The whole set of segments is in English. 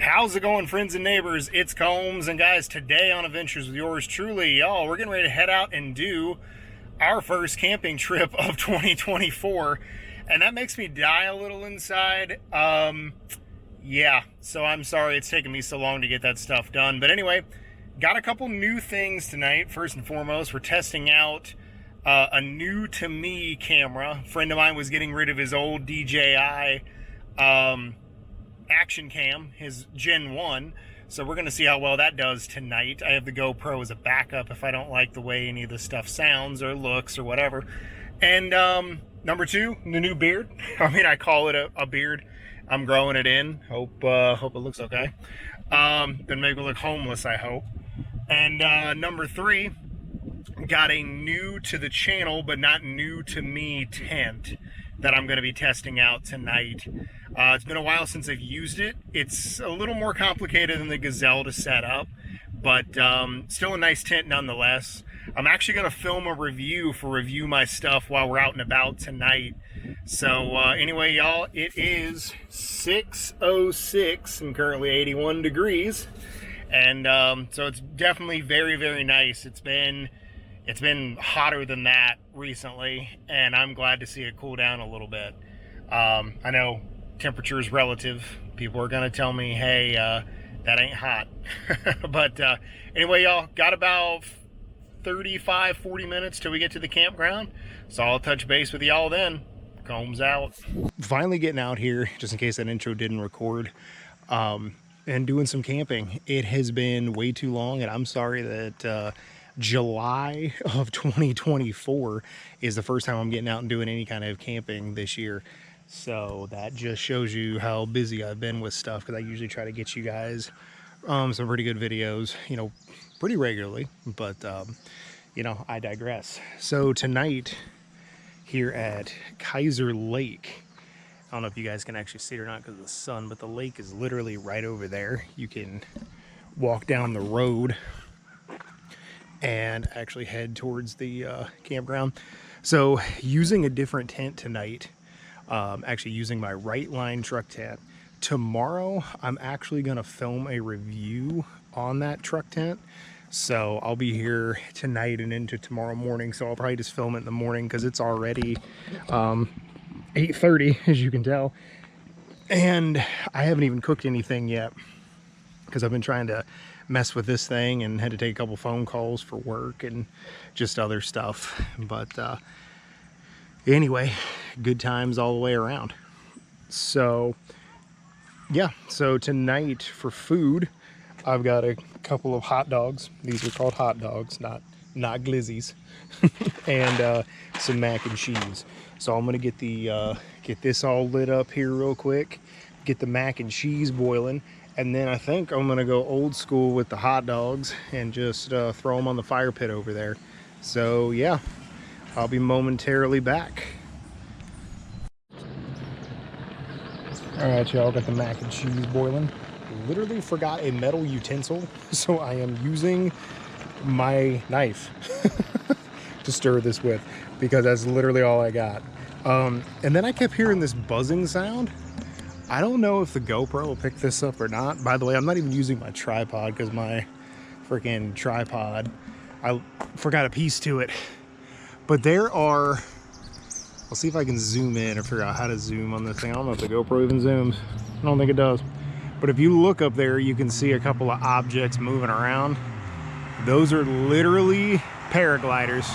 How's it going, friends and neighbors? It's Combs, and guys, today on Adventures with yours truly, y'all, we're getting ready to head out and do our first camping trip of 2024, and that makes me die a little inside. Yeah, so I'm sorry it's taken me so long to get that stuff done, but anyway, got a couple new things tonight. First and foremost, we're testing out a new to me camera. A friend of mine was getting rid of his old DJI action cam, his Gen 1, so we're going to see how well that does tonight. I have the GoPro as a backup if I don't like the way any of the stuff sounds or looks or whatever. And number two, the new beard. I mean, I call it a beard. I'm growing it in. Hope it looks okay. Then make it look homeless, I hope. And number three, got a new to the channel but not new to me tent that I'm going to be testing out tonight. It's been a while since I've used it. It's a little more complicated than the Gazelle to set up, but still a nice tent nonetheless. I'm actually going to film a review for Review My Stuff while we're out and about tonight. So anyway, y'all, it is 6:06 and currently 81 degrees. And so it's definitely very, very nice. It's been hotter than that recently, and I'm glad to see it cool down a little bit. I know temperature is relative. People are gonna tell me, hey, that ain't hot. But anyway, y'all, got about 35-40 minutes till we get to the campground, so I'll touch base with y'all then. Combs out. Finally getting out here, just in case that intro didn't record, and doing some camping. It has been way too long, and I'm sorry that July of 2024 is the first time I'm getting out and doing any kind of camping this year. So that just shows you how busy I've been with stuff, because I usually try to get you guys some pretty good videos, you know, pretty regularly, but you know, I digress. So tonight here at Kiser Lake, I don't know if you guys can actually see it or not because of the sun, but the lake is literally right over there. You can walk down the road and actually head towards the campground. So using a different tent tonight, actually using my Rightline truck tent. Tomorrow I'm actually gonna film a review on that truck tent. So I'll be here tonight and into tomorrow morning. So I'll probably just film it in the morning because it's already 8:30, as you can tell. And I haven't even cooked anything yet because I've been trying to mess with this thing and had to take a couple phone calls for work and just other stuff. But anyway, good times all the way around. So yeah, so tonight for food, I've got a couple of hot dogs. These are called hot dogs, not glizzies. And some mac and cheese. So I'm gonna get this all lit up here real quick, get the mac and cheese boiling, and then I think I'm gonna go old school with the hot dogs and just throw them on the fire pit over there. So yeah, I'll be momentarily back. All right, y'all, got the mac and cheese boiling. Literally forgot a metal utensil, so I am using my knife to stir this with, because that's literally all I got. And then I kept hearing this buzzing sound. I don't know if the GoPro will pick this up or not. By the way, I'm not even using my tripod because my freaking tripod, I forgot a piece to it. But there are, I'll see if I can zoom in or figure out how to zoom on this thing. I don't know if the GoPro even zooms. I don't think it does. But if you look up there, you can see a couple of objects moving around. Those are literally paragliders.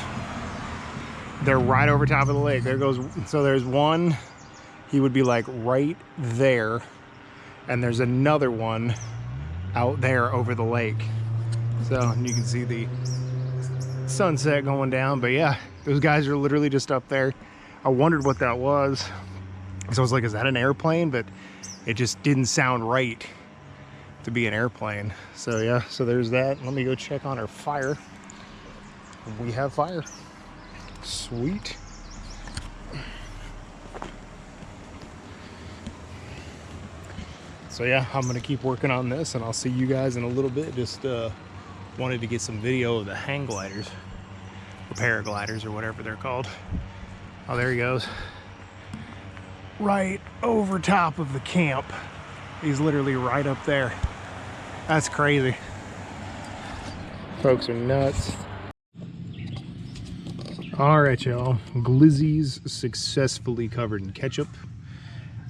They're right over top of the lake. There goes, so there's one, he would be like right there, and there's another one out there over the lake. So you can see the sunset going down, but yeah, those guys are literally just up there. I wondered what that was. So I was like, is that an airplane? But it just didn't sound right to be an airplane. So yeah, so there's that. Let me go check on our fire. We have fire. Sweet. So yeah, I'm gonna keep working on this, and I'll see you guys in a little bit. Just wanted to get some video of the hang gliders, or paragliders, or whatever they're called. Oh, there he goes. Right over top of the camp. He's literally right up there. That's crazy. Folks are nuts. All right, y'all. Glizzies successfully covered in ketchup.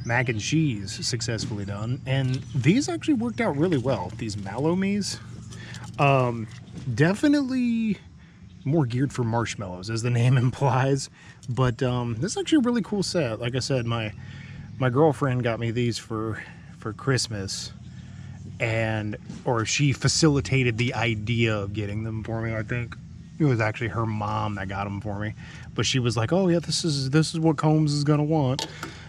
Mac and cheese successfully done. And these actually worked out really well. These mallow me's. Definitely more geared for marshmallows, as the name implies. But this is actually a really cool set. Like I said, my girlfriend got me these for Christmas. Or she facilitated the idea of getting them for me. I think it was actually her mom that got them for me, but she was like, "Oh yeah, this is what Combs is gonna want."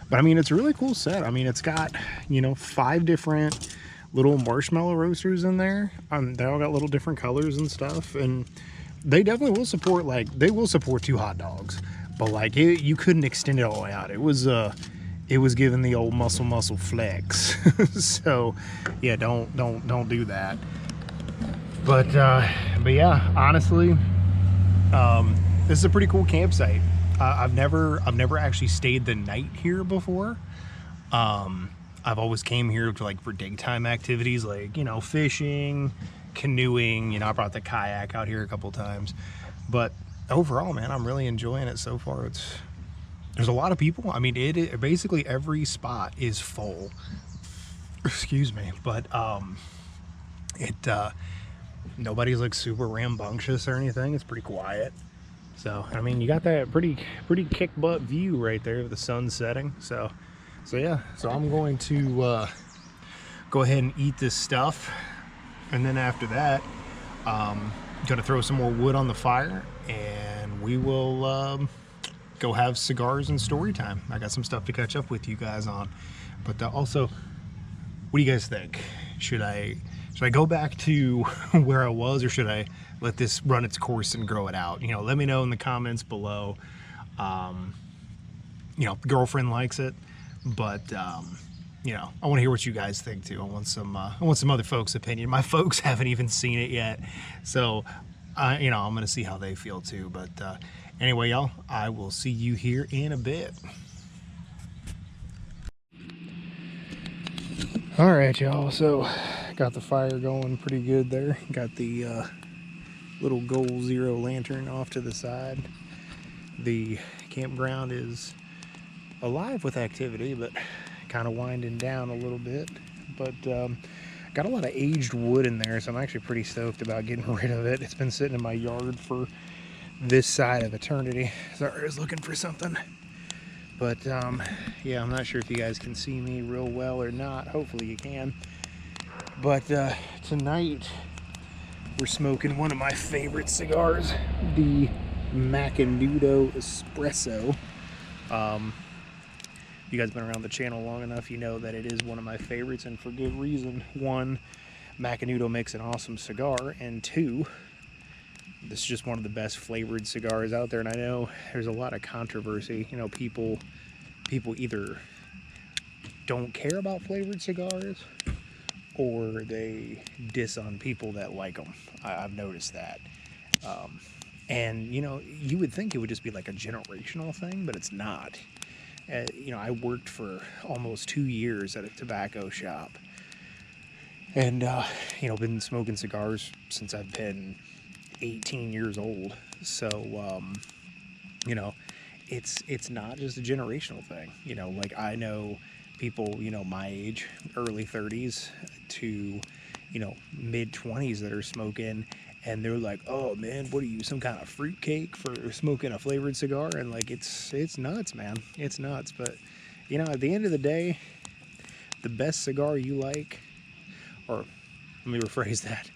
But I mean, it's a really cool set. I mean, it's got, you know, 5 different little marshmallow roasters in there. They all got little different colors and stuff, and they definitely will support, like, they will support 2 hot dogs. But like, you couldn't extend it all the way out. It was giving the old muscle flex. So yeah, don't do that. But yeah, honestly, this is a pretty cool campsite. I've never actually stayed the night here before. I've always came here to, like, for daytime activities, like, you know, fishing, canoeing. You know, I brought the kayak out here a couple times. But overall, man, I'm really enjoying it so far. There's a lot of people. I mean, it basically every spot is full. Excuse me, but nobody's like super rambunctious or anything. It's pretty quiet. So I mean, you got that pretty kick butt view right there of the sun setting. So yeah. So I'm going to go ahead and eat this stuff, and then after that, gonna throw some more wood on the fire, and we will go have cigars and story time. I got some stuff to catch up with you guys on. But also, what do you guys think? Should I go back to where I was, or should I let this run its course and grow it out? You know, let me know in the comments below. You know, girlfriend likes it, but you know, I want to hear what you guys think too. I want some other folks' opinion. My folks haven't even seen it yet, so you know, I'm gonna see how they feel too. But anyway, y'all, I will see you here in a bit. All right, y'all, so got the fire going pretty good there. Got the little Goal Zero lantern off to the side. The campground is alive with activity, but kind of winding down a little bit. But got a lot of aged wood in there, so I'm actually pretty stoked about getting rid of it. It's been sitting in my yard for this side of eternity. Sorry, I was looking for something. But yeah, I'm not sure if you guys can see me real well or not. Hopefully you can. But tonight we're smoking one of my favorite cigars, the Macanudo Espresso. You guys been around the channel long enough, you know that it is one of my favorites, and for good reason. 1, Macanudo makes an awesome cigar, and 2, this is just one of the best flavored cigars out there. And I know there's a lot of controversy. You know, people either don't care about flavored cigars, or they diss on people that like them. I've noticed that. And you know, you would think it would just be like a generational thing, but it's not. You know, I worked for almost 2 years at a tobacco shop, and you know, been smoking cigars since I've been 18 years old. So you know, it's not just a generational thing. You know, like, I know people, you know, my age, early 30s to, you know, mid 20s that are smoking, and they're like, "Oh man, what are you, some kind of fruitcake for smoking a flavored cigar?" And like, it's nuts, man. It's nuts. But you know, at the end of the day, the best cigar you like, or let me rephrase that,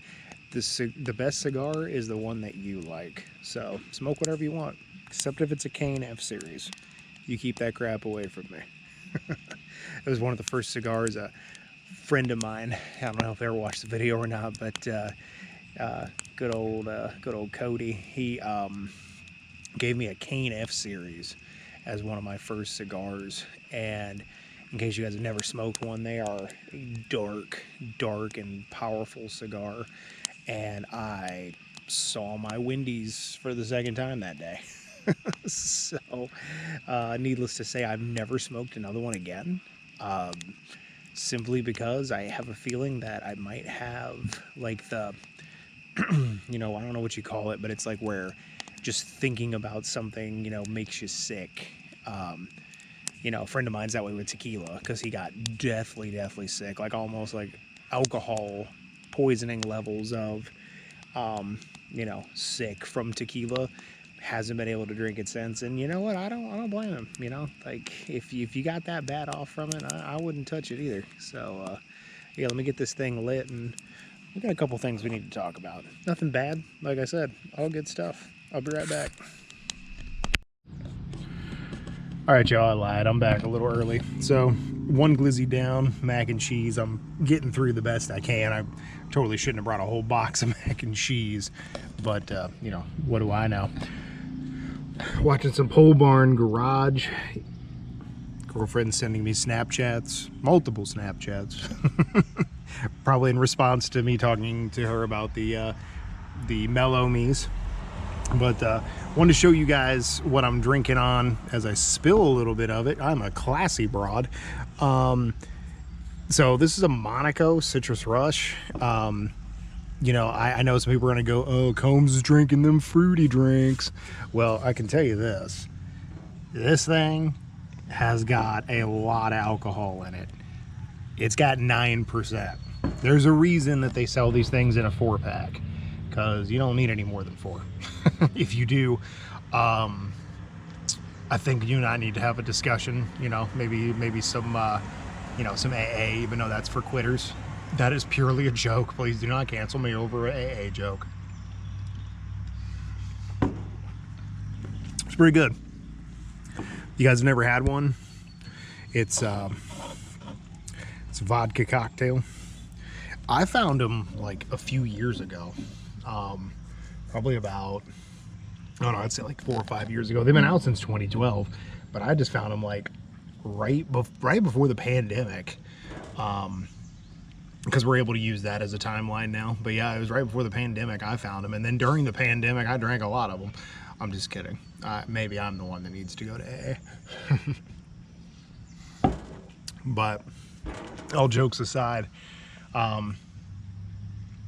the best cigar is the one that you like. So smoke whatever you want, except if it's a Cane F series. You keep that crap away from me. It was one of the first cigars a friend of mine, I don't know if they ever watched the video or not, but good old Cody, he gave me a Cane F series as one of my first cigars. And in case you guys have never smoked one, they are a dark and powerful cigar. And I saw my Wendy's for the second time that day. So needless to say, I've never smoked another one again. simply because I have a feeling that I might have like the, you know, I don't know what you call it, but it's like where just thinking about something, you know, makes you sick. Um, you know, a friend of mine's that way with tequila because he got deathly sick, like almost like alcohol poisoning levels of, you know, sick from tequila. Hasn't been able to drink it since, and you know what? I don't blame him. You know, like if you got that bad off from it, I wouldn't touch it either. So yeah, let me get this thing lit, and we got a couple things we need to talk about. Nothing bad, like I said, all good stuff. I'll be right back. All right, y'all, I lied. I'm back a little early. So, one glizzy down, mac and cheese. I'm getting through the best I can. I totally shouldn't have brought a whole box of mac and cheese, but, you know, what do I know? Watching some pole barn garage. Girlfriend sending me Snapchats, multiple Snapchats. Probably in response to me talking to her about the Mellow Me's. But wanted to show you guys what I'm drinking on as I spill a little bit of it. I'm a classy broad. So this is a Monaco Citrus Rush. You know, I know some people are going to go, oh, Combs is drinking them fruity drinks. Well, I can tell you this. This thing has got a lot of alcohol in it. It's got 9%. There's a reason that they sell these things in a 4-pack. Because you don't need any more than 4. If you do, I think you and I need to have a discussion, you know, maybe some, you know, some AA, even though that's for quitters. That is purely a joke. Please do not cancel me over an AA joke. It's pretty good. You guys have never had one? It's a vodka cocktail. I found them like a few years ago. Probably about, I don't know, I'd say like 4 or 5 years ago. They've been out since 2012, but I just found them like right before the pandemic, because we're able to use that as a timeline now. But yeah, it was right before the pandemic I found them, and then during the pandemic I drank a lot of them. I'm just kidding. Maybe I'm the one that needs to go to AA. But all jokes aside,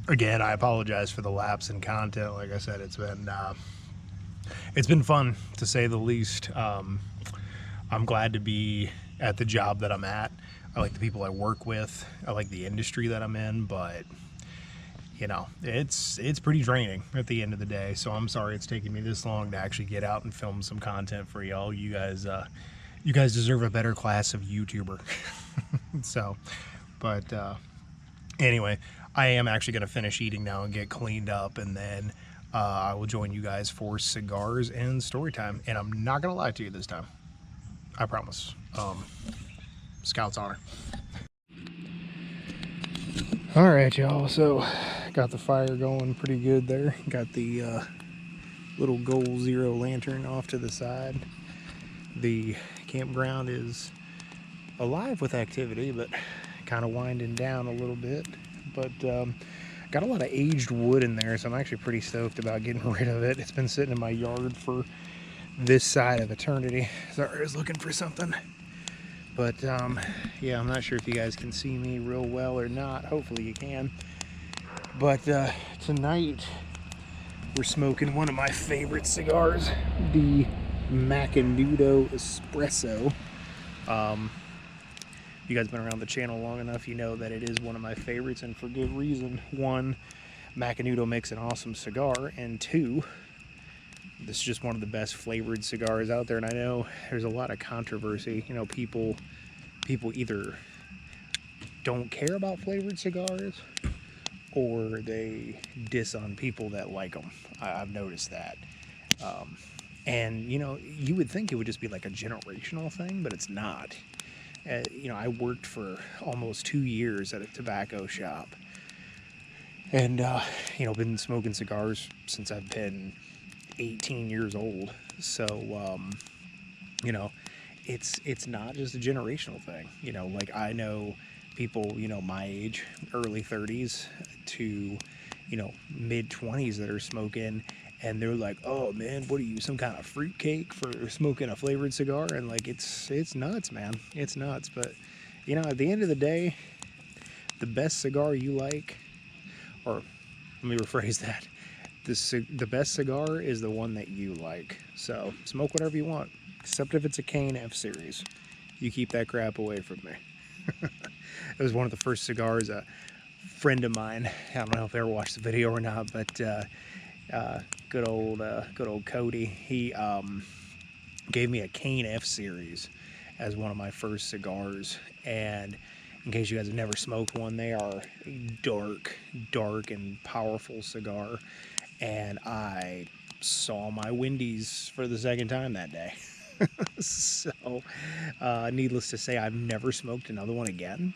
again, I apologize for the lapse in content. Like I said, it's been fun to say the least. I'm glad to be at the job that I'm at. I like the people I work with. I like the industry that I'm in, but you know, it's pretty draining at the end of the day. So I'm sorry it's taking me this long to actually get out and film some content for y'all. You guys deserve a better class of YouTuber. So, but anyway, I am actually going to finish eating now and get cleaned up, and then I will join you guys for cigars and story time. And I'm not going to lie to you this time. I promise. Scout's honor. All right, y'all. So got the fire going pretty good there. Got the little Goal Zero lantern off to the side. The campground is alive with activity, but kind of winding down a little bit. But got a lot of aged wood in there, so I'm actually pretty stoked about getting rid of it. It's been sitting in my yard for this side of eternity. Sorry, I was looking for something. But yeah, I'm not sure if you guys can see me real well or not. Hopefully you can. But tonight we're smoking one of my favorite cigars, the Macanudo Espresso. You guys been around the channel long enough, you know that it is one of my favorites, and for good reason. 1, Macanudo makes an awesome cigar, and 2, this is just one of the best flavored cigars out there. And I know there's a lot of controversy. You know, people either don't care about flavored cigars or they diss on people that like them. I've noticed that. And you know, you would think it would just be like a generational thing, but it's not. You know, I worked for almost 2 years at a tobacco shop, and you know, been smoking cigars since I've been 18 years old. So you know, it's not just a generational thing. You know, like I know people, you know, my age, early 30s to, you know, mid 20s that are smoking, and they're like, oh man, what are you, some kind of fruitcake for smoking a flavored cigar? And like, it's nuts, man. It's nuts. But You know, at the end of the day, the best cigar you like, or let me rephrase that, the best cigar is the one that you like. So smoke whatever you want, except if it's a Cane F series. You keep that crap away from me. It was one of the first cigars a friend of mine, I don't know if they ever watched the video or not, but good old Cody, he gave me a Cane F series as one of my first cigars. And in case you guys have never smoked one, they are a dark and powerful cigar. And I saw my Wendy's for the second time that day. So needless to say, I've never smoked another one again,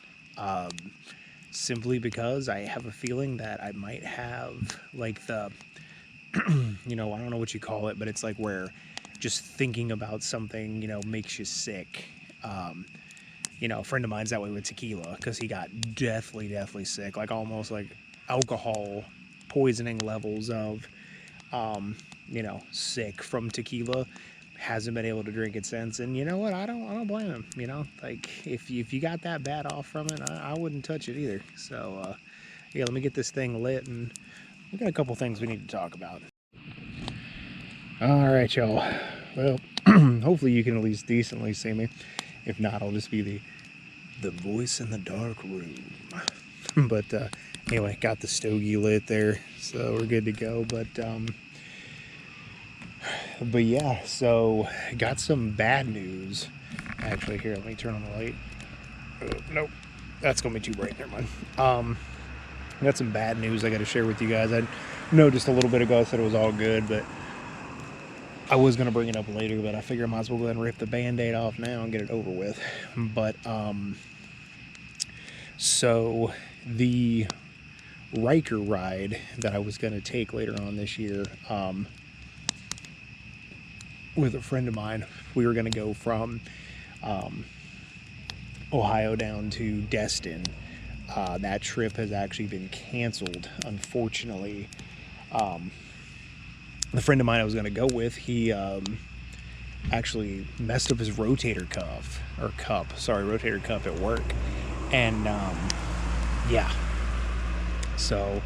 simply because I have a feeling that I might have like the you know, I don't know what you call it, but it's like where just thinking about something, you know, makes you sick. You know, a friend of mine's that way with tequila, because he got deathly sick, like almost like alcohol poisoning levels of, you know, sick from tequila. Hasn't been able to drink it since. And you know what? I don't blame him. You know, like if you got that bad off from it, I wouldn't touch it either. So yeah, let me get this thing lit, and we got a couple things we need to talk about. All right, y'all. Well, hopefully you can at least decently see me. If not, I'll just be the voice in the dark room. But anyway, got the stogie lit there, so we're good to go. But yeah, so got some bad news. Actually, here, let me turn on the light. Oh, nope, that's gonna be too bright. Never mind. Got some bad news I got to share with you guys. I know just a little bit ago I said it was all good, but I was gonna bring it up later. But I figure I might as well go ahead and rip the Band-Aid off now and get it over with. But so the Riker ride that I was gonna take later on this year, with a friend of mine, we were going to go from Ohio down to Destin. That trip has actually been canceled, unfortunately. The friend of mine I was going to go with, he actually messed up his rotator cuff at work. And yeah, so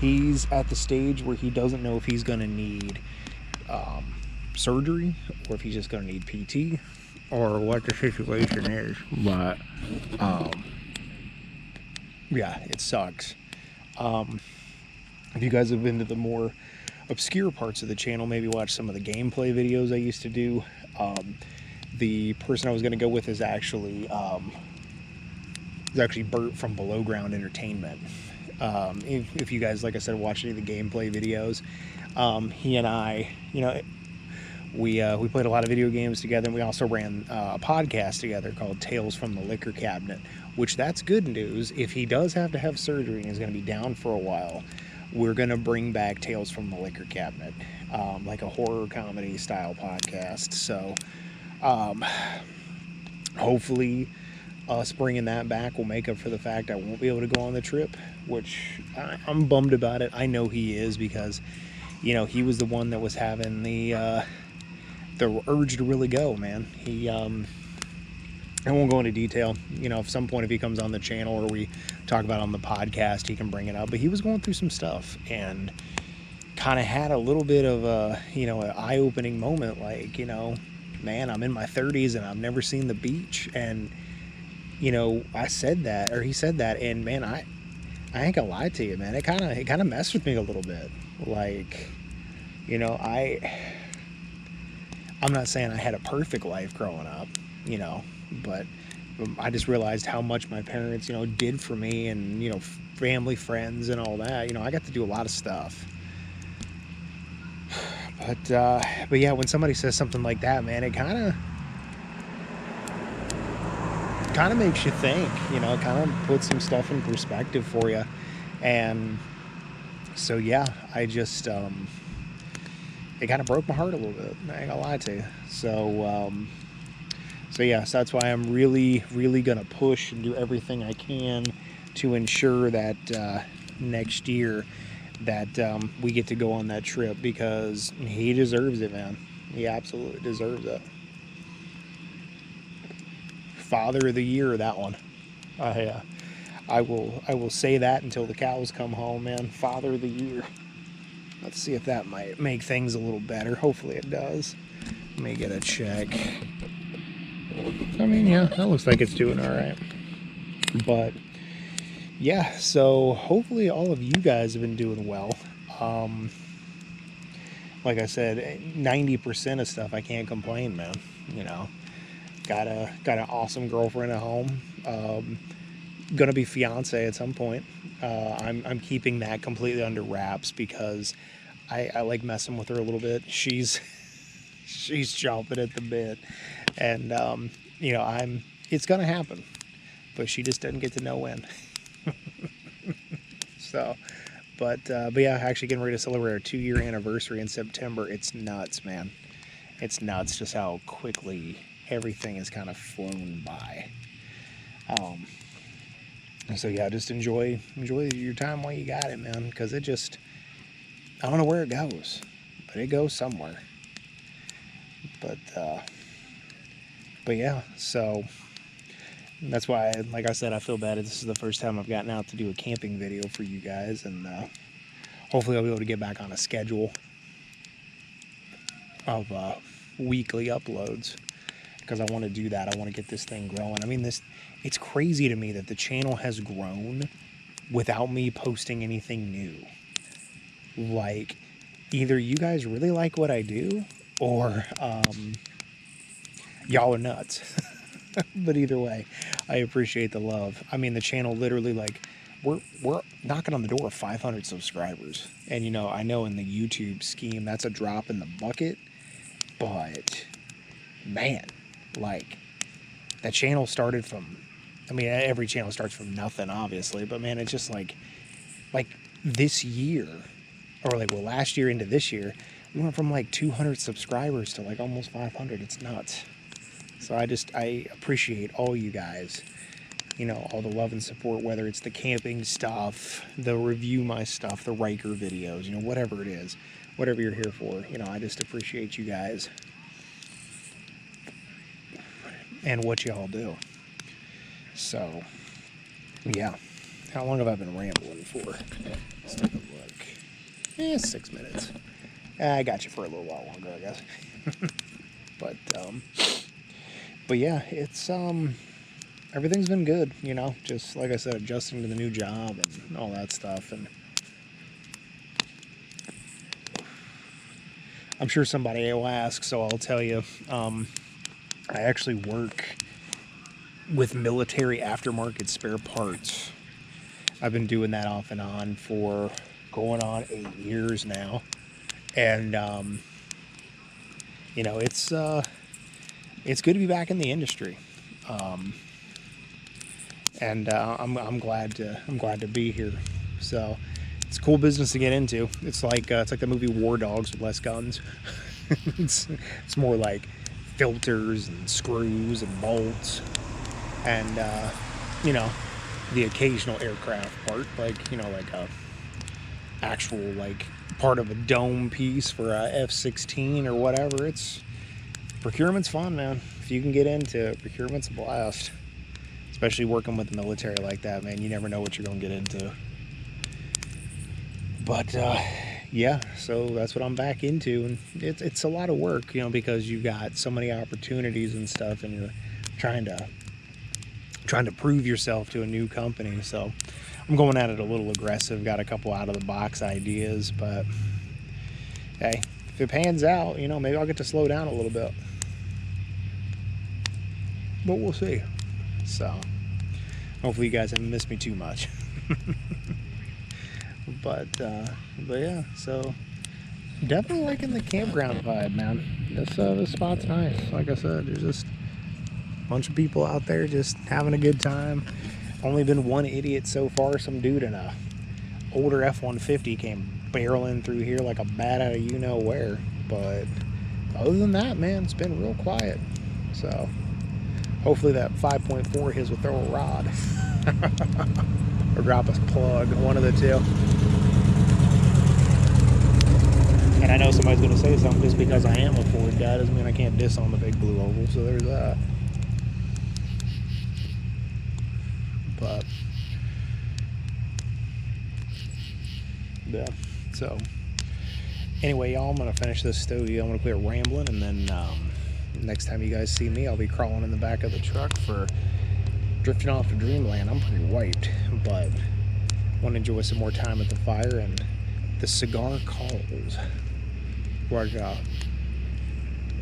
he's at the stage where he doesn't know if he's going to need surgery or if he's just going to need PT or what the situation is. But yeah, it sucks. If you guys have been to the more obscure parts of the channel, maybe watch some of the gameplay videos I used to do. The person I was going to go with is actually Bert from Below Ground Entertainment. If you guys, like I said, watch any of the gameplay videos, he and I, you know, we played a lot of video games together, and we also ran a podcast together called Tales from the Liquor Cabinet, which that's good news. If he does have to have surgery and is going to be down for a while, we're going to bring back Tales from the Liquor Cabinet, like a horror comedy style podcast. So hopefully us bringing that back will make up for the fact I won't be able to go on the trip, which I'm bummed about it. I know he is, because, you know, he was the one that was having the urge to really go, man. He I won't go into detail. You know, at some point if he comes on the channel or we talk about it on the podcast, he can bring it up. But he was going through some stuff and kind of had a little bit of a, you know, an eye-opening moment, like, you know, man, I'm in my 30s and I've never seen the beach. And, you know, I said that, or he said that, and man, I ain't gonna lie to you, man. It kind of messed with me a little bit. Like, you know, I'm not saying I had a perfect life growing up, you know, but I just realized how much my parents, you know, did for me, and, you know, family, friends, and all that. You know, I got to do a lot of stuff. But yeah, when somebody says something like that, man, it kind of makes you think, you know, kind of puts some stuff in perspective for you. And so yeah, I just it kind of broke my heart a little bit, I ain't gonna lie to you. So yeah, so that's why I'm really gonna push and do everything I can to ensure that next year that we get to go on that trip, because he deserves it, man. He absolutely deserves it. Father of the Year, that one. I will say that until the cows come home, man. Father of the year. Let's see if that might make things a little better. Hopefully it does. Let me get a check. I mean, yeah, that looks like it's doing all right. But yeah, so hopefully all of you guys have been doing well. Like I said, 90% of stuff I can't complain, man. You know, got an awesome girlfriend at home. Gonna be fiance at some point. I'm keeping that completely under wraps because I like messing with her a little bit. She's chomping at the bit, and you know, it's gonna happen, but she just doesn't get to know when. So, but yeah, actually getting ready to celebrate our 2-year anniversary in September. It's nuts, man. It's nuts just how quickly everything has kind of flown by. So yeah, just enjoy your time while you got it, man, because it just, I don't know where it goes, but it goes somewhere. But yeah, so that's why, like I said, I feel bad that this is the first time I've gotten out to do a camping video for you guys, and hopefully I'll be able to get back on a schedule of weekly uploads, because I want to do that. I want to get this thing growing. I mean, it's crazy to me that the channel has grown without me posting anything new. Like, either you guys really like what I do, or y'all are nuts. But either way, I appreciate the love. I mean, the channel literally, like, we're knocking on the door of 500 subscribers. And, you know, I know in the YouTube scheme, that's a drop in the bucket. But, man, like, that channel started from, I mean, every channel starts from nothing, obviously. But, man, it's just like this year, or like, well, last year into this year, we went from like 200 subscribers to like almost 500. It's nuts. So I appreciate all you guys, you know, all the love and support, whether it's the camping stuff, the review my stuff, the Riker videos, you know, whatever it is, whatever you're here for, you know, I just appreciate you guys and what y'all do. So, yeah. How long have I been rambling for? Let's take a look. 6 minutes. I got you for a little while longer, I guess. But yeah, it's everything's been good, you know, just like I said, adjusting to the new job and all that stuff. And I'm sure somebody will ask, so I'll tell you, I actually work with military aftermarket spare parts. I've been doing that off and on for going on 8 years now. And you know, it's good to be back in the industry, and I'm glad to be here. So it's a cool business to get into. It's like the movie War Dogs with less guns. it's more like filters and screws and bolts, and you know, the occasional aircraft part, like, you know, like a actual, like, part of a dome piece for a F-16 or whatever. It's procurement's fun, man. If you can get into it, procurement's a blast. Especially working with the military like that, man. You never know what you're going to get into. But, yeah, so that's what I'm back into. And it's a lot of work, you know, because you've got so many opportunities and stuff, and you're trying to prove yourself to a new company. So I'm going at it a little aggressive. Got a couple out-of-the-box ideas, but, hey, if it pans out, you know, maybe I'll get to slow down a little bit. But we'll see. So hopefully you guys haven't missed me too much. But yeah, so definitely liking the campground vibe, man. This spot's nice. Like I said, there's just a bunch of people out there just having a good time. Only been one idiot so far. Some dude in a older F-150 came barreling through here like a bat out of you know where. But other than that, man, it's been real quiet. So hopefully that 5.4 his will throw a rod or drop a plug, one of the two. And I know somebody's going to say something. Just because I am a Ford guy doesn't mean I can't diss on the big blue oval. So there's that. Yeah. So anyway, y'all, I'm gonna finish this stogie. I'm gonna quit rambling, and then next time you guys see me, I'll be crawling in the back of the truck for drifting off to dreamland. I'm pretty wiped, but want to enjoy some more time at the fire, and the cigar calls.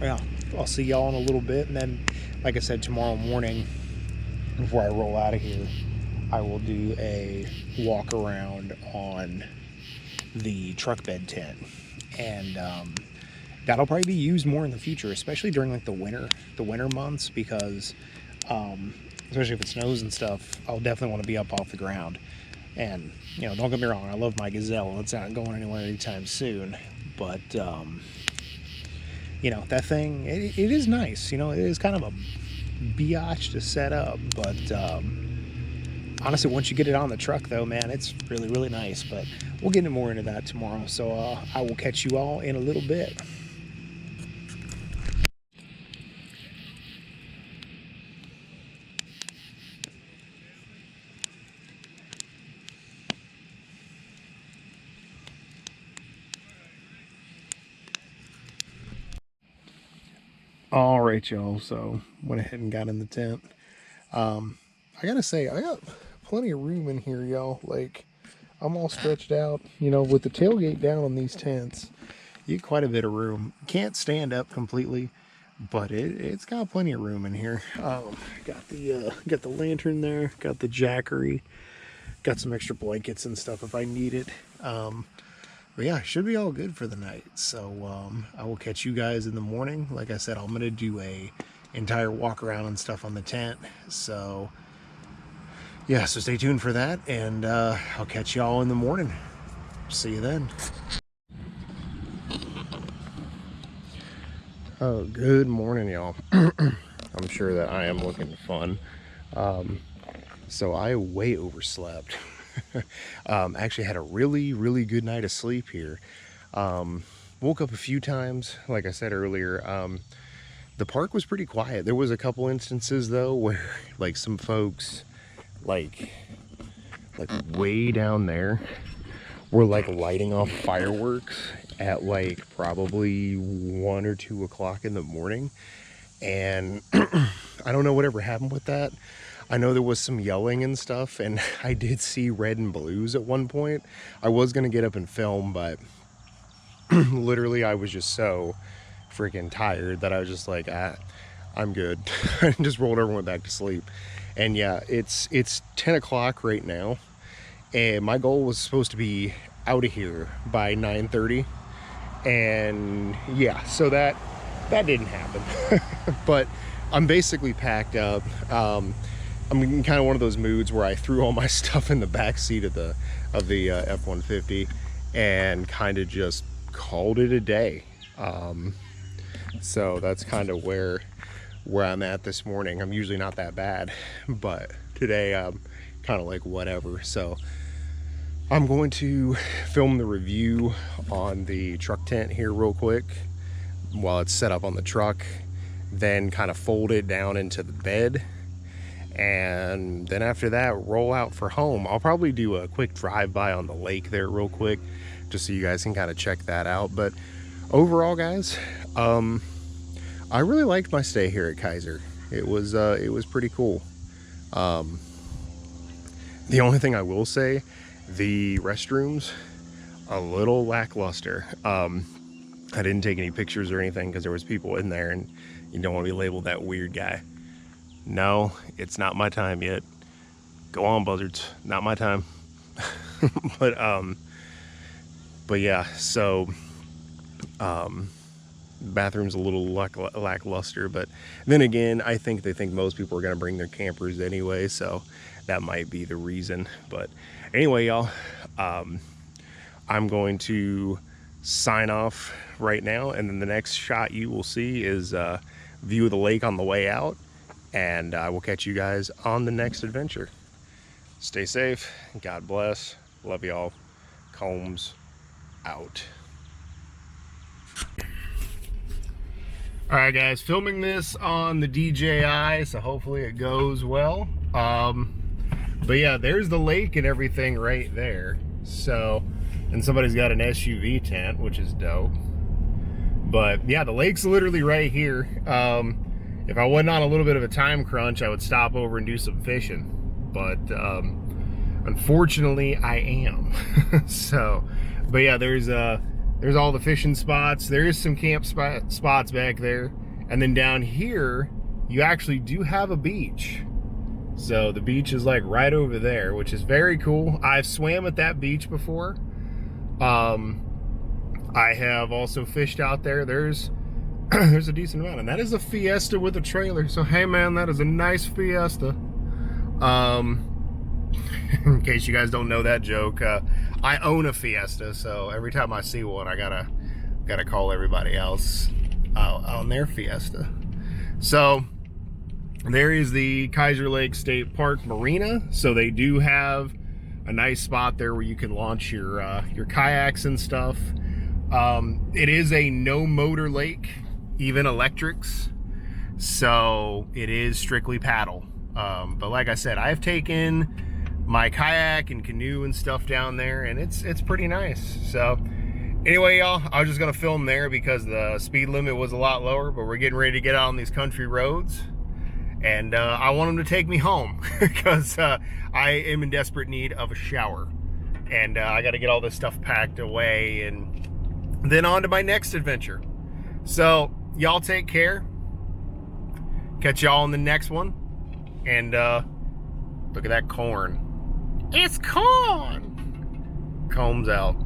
Yeah, I'll see y'all in a little bit, and then, like I said, tomorrow morning, before I roll out of here, I will do a walk around on the truck bed tent, and that'll probably be used more in the future, especially during like the winter months, because especially if it snows and stuff, I'll definitely want to be up off the ground. And you know, don't get me wrong, I love my Gazelle. It's not going anywhere anytime soon, but you know, that thing, it is nice. You know, it is kind of a biatch to set up, but honestly, once you get it on the truck, though, man, it's really, really nice. But we'll get more into that tomorrow, so I will catch you all in a little bit. All right, y'all, so went ahead and got in the tent. I gotta say, I got plenty of room in here, y'all. Like, I'm all stretched out. You know, with the tailgate down on these tents, you get quite a bit of room. Can't stand up completely, but it's got plenty of room in here. Got the lantern there, got the jackery, got some extra blankets and stuff if I need it. But yeah, should be all good for the night. So I will catch you guys in the morning. Like I said, I'm gonna do a entire walk around and stuff on the tent. So yeah, so stay tuned for that, and I'll catch y'all in the morning. See you then. Oh, good morning, y'all. I'm sure that I am looking fun. So I way overslept. Actually had a really, really good night of sleep here. Woke up a few times, like I said earlier. The park was pretty quiet. There was a couple instances though where like some folks like way down there were like lighting off fireworks at like probably 1 or 2 o'clock in the morning, and I don't know whatever happened with that. I know there was some yelling and stuff, and I did see red and blues at one point. I was gonna get up and film, but literally I was just so freaking tired that I was just like, I'm good. I just rolled over and went back to sleep. And yeah, it's 10 o'clock right now, and my goal was supposed to be out of here by 9:30, and yeah, so that didn't happen. But I'm basically packed up. I'm in kind of one of those moods where I threw all my stuff in the back seat of the F-150 and kind of just called it a day. So that's kind of where I'm at this morning. I'm usually not that bad, but today I'm kind of like whatever. So I'm going to film the review on the truck tent here real quick while it's set up on the truck, then kind of fold it down into the bed, and then after that roll out for home. I'll probably do a quick drive-by on the lake there real quick just so you guys can kind of check that out. But overall, guys, I really liked my stay here at Kiser. It was pretty cool. The only thing I will say, the restrooms a little lackluster. I didn't take any pictures or anything because there was people in there, and you don't want to be labeled that weird guy. No, it's not my time yet. Go on, buzzards, not my time. but yeah, so bathroom's a little lackluster, but then again, I think they think most people are going to bring their campers anyway, so that might be the reason. But anyway, y'all, I'm going to sign off right now, and then the next shot you will see is a view of the lake on the way out, and I will catch you guys on the next adventure. Stay safe, God bless, love y'all. Combs out. All right, guys, filming this on the DJI, so hopefully it goes well. But yeah, there's the lake and everything right there. So And somebody's got an SUV tent, which is dope. But yeah, the lake's literally right here. If I wasn't on a little bit of a time crunch, I would stop over and do some fishing. But unfortunately, I am. So, but yeah, there's all the fishing spots. There is some camp spots back there. And then down here, you actually do have a beach. So the beach is like right over there, which is very cool. I've swam at that beach before. I have also fished out there. There's a decent amount, and that is a Fiesta with a trailer. So hey man, that is a nice Fiesta. In case you guys don't know that joke, I own a Fiesta, so every time I see one, I gotta call everybody else on their Fiesta. So there is the Kiser Lake State Park Marina. So they do have a nice spot there where you can launch your kayaks and stuff. It is a no motor lake, even electrics. So it is strictly paddle. But like I said, I've taken my kayak and canoe and stuff down there, and it's pretty nice. So anyway, y'all, I was just gonna film there because the speed limit was a lot lower, but we're getting ready to get out on these country roads. And I want them to take me home because I am in desperate need of a shower. And I got to get all this stuff packed away and then on to my next adventure. So y'all take care. Catch y'all in the next one. And look at that corn. It's corn. Combs out.